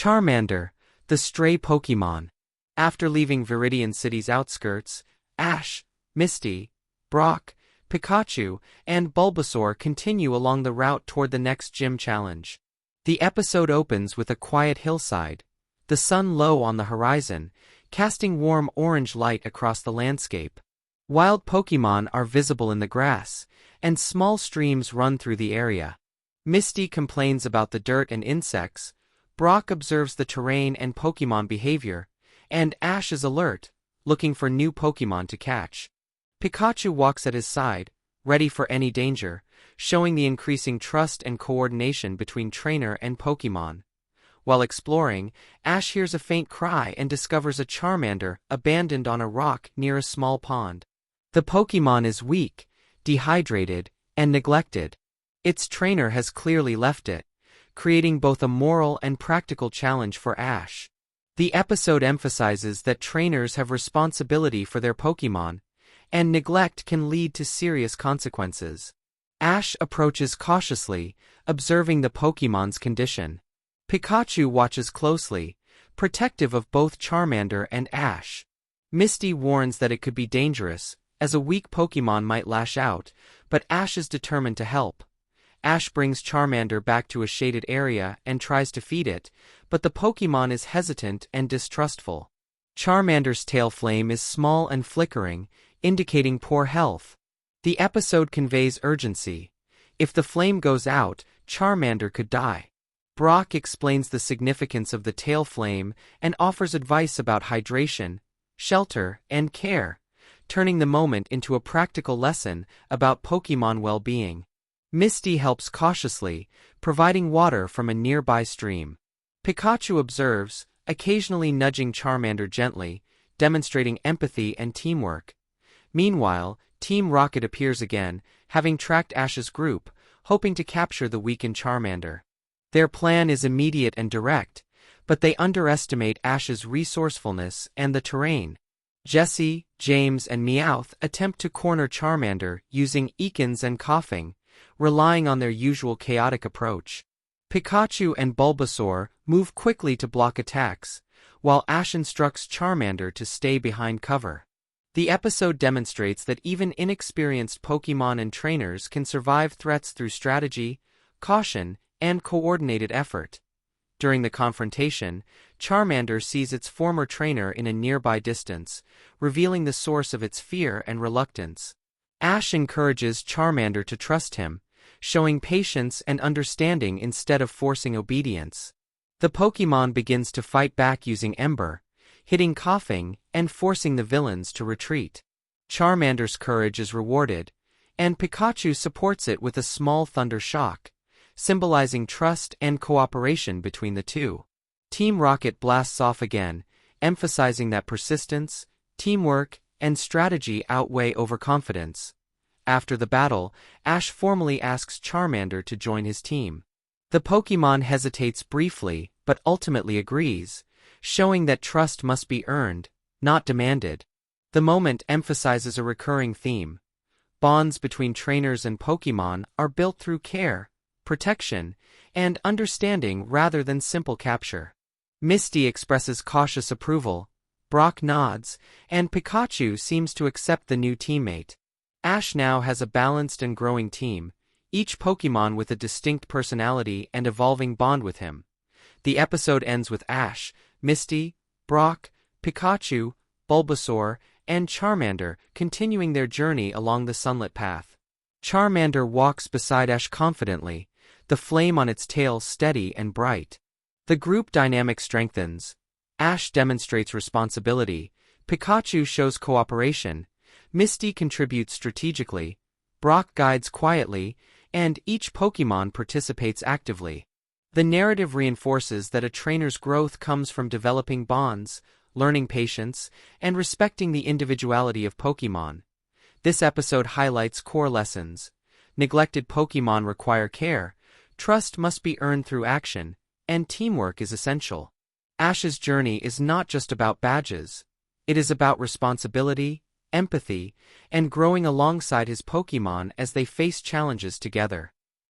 Charmander, the stray Pokémon. After leaving Viridian City's outskirts, Ash, Misty, Brock, Pikachu, and Bulbasaur continue along the route toward the next gym challenge. The episode opens with a quiet hillside, the sun low on the horizon, casting warm orange light across the landscape. Wild Pokémon are visible in the grass, and small streams run through the area. Misty complains about the dirt and insects, Brock observes the terrain and Pokémon behavior, and Ash is alert, looking for new Pokémon to catch. Pikachu walks at his side, ready for any danger, showing the increasing trust and coordination between trainer and Pokémon. While exploring, Ash hears a faint cry and discovers a Charmander abandoned on a rock near a small pond. The Pokémon is weak, dehydrated, and neglected. Its trainer has clearly left it, creating both a moral and practical challenge for Ash. The episode emphasizes that trainers have responsibility for their Pokémon, and neglect can lead to serious consequences. Ash approaches cautiously, observing the Pokémon's condition. Pikachu watches closely, protective of both Charmander and Ash. Misty warns that it could be dangerous, as a weak Pokémon might lash out, but Ash is determined to help. Ash brings Charmander back to a shaded area and tries to feed it, but the Pokémon is hesitant and distrustful. Charmander's tail flame is small and flickering, indicating poor health. The episode conveys urgency. If the flame goes out, Charmander could die. Brock explains the significance of the tail flame and offers advice about hydration, shelter, and care, turning the moment into a practical lesson about Pokémon well-being. Misty helps cautiously, providing water from a nearby stream. Pikachu observes, occasionally nudging Charmander gently, demonstrating empathy and teamwork. Meanwhile, Team Rocket appears again, having tracked Ash's group, hoping to capture the weakened Charmander. Their plan is immediate and direct, but they underestimate Ash's resourcefulness and the terrain. Jessie, James, and Meowth attempt to corner Charmander using Ekans and Coughing, relying on their usual chaotic approach. Pikachu and Bulbasaur move quickly to block attacks, while Ash instructs Charmander to stay behind cover. The episode demonstrates that even inexperienced Pokémon and trainers can survive threats through strategy, caution, and coordinated effort. During the confrontation, Charmander sees its former trainer in a nearby distance, revealing the source of its fear and reluctance. Ash encourages Charmander to trust him, showing patience and understanding instead of forcing obedience. The Pokémon begins to fight back using Ember, hitting Coughing and forcing the villains to retreat. Charmander's courage is rewarded, and Pikachu supports it with a small thunder shock, symbolizing trust and cooperation between the two. Team Rocket blasts off again, emphasizing that persistence, teamwork, and strategy outweigh overconfidence. After the battle, Ash formally asks Charmander to join his team. The Pokémon hesitates briefly, but ultimately agrees, showing that trust must be earned, not demanded. The moment emphasizes a recurring theme. Bonds between trainers and Pokémon are built through care, protection, and understanding rather than simple capture. Misty expresses cautious approval, Brock nods, and Pikachu seems to accept the new teammate. Ash now has a balanced and growing team, each Pokémon with a distinct personality and evolving bond with him. The episode ends with Ash, Misty, Brock, Pikachu, Bulbasaur, and Charmander continuing their journey along the sunlit path. Charmander walks beside Ash confidently, the flame on its tail steady and bright. The group dynamic strengthens. Ash demonstrates responsibility, Pikachu shows cooperation, Misty contributes strategically, Brock guides quietly, and each Pokémon participates actively. The narrative reinforces that a trainer's growth comes from developing bonds, learning patience, and respecting the individuality of Pokémon. This episode highlights core lessons. Neglected Pokémon require care, trust must be earned through action, and teamwork is essential. Ash's journey is not just about badges. It is about responsibility, empathy, and growing alongside his Pokémon as they face challenges together.